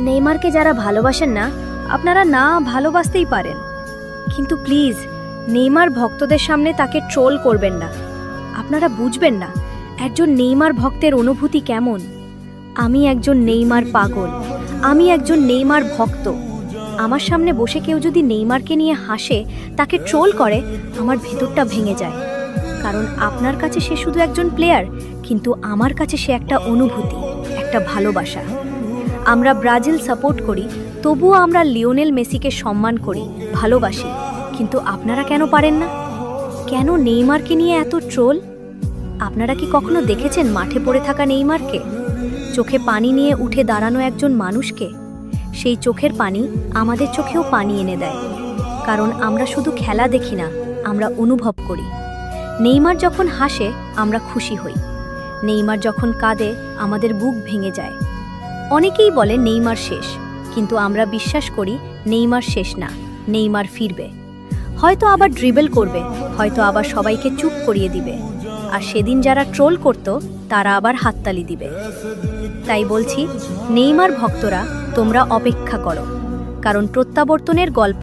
নেইমারকে যারা ভালোবাসেন না, আপনারা না ভালোবাসতেই পারেন, কিন্তু প্লিজ নেইমার ভক্তদের সামনে তাকে ট্রোল করবেন না। আপনারা বুঝবেন না একজন নেইমার ভক্তের অনুভূতি কেমন। আমি একজন নেইমার পাগল, আমি একজন নেইমার ভক্ত। আমার সামনে বসে কেউ যদি নেইমারকে নিয়ে হাসে, তাকে ট্রোল করে, আমার ভেতরটা ভেঙে যায়। কারণ আপনার কাছে সে শুধু একজন প্লেয়ার, কিন্তু আমার কাছে সে একটা অনুভূতি, একটা ভালোবাসা। আমরা ব্রাজিল সাপোর্ট করি, তবুও আমরা লিওনেল মেসিকে সম্মান করি, ভালোবাসি। কিন্তু আপনারা কেন পারেন না? কেন নেইমারকে নিয়ে এত ট্রোল? আপনারা কি কখনো দেখেছেন মাঠে পড়ে থাকা নেইমারকে? চোখে পানি নিয়ে উঠে দাঁড়ানো একজন মানুষকে? সেই চোখের পানি আমাদের চোখেও পানি এনে দেয়। কারণ আমরা শুধু খেলা দেখি না, আমরা অনুভব করি। নেইমার যখন হাসে আমরা খুশি হই, নেইমার যখন কাঁদে আমাদের বুক ভেঙে যায়। অনেকেই বলে নেইমার শেষ, কিন্তু আমরা বিশ্বাস করি নেইমার শেষ না, নেইমার ফিরবে। হয়তো আবার ড্রিবল করবে, হয়তো আবার সবাইকে চুপ করিয়ে দিবে। আর সেদিন যারা ট্রোল করত তারা আবার হাততালি দিবে। তাই বলছি, নেইমার ভক্তরা তোমরা অপেক্ষা করো, কারণ প্রত্যাবর্তনের গল্প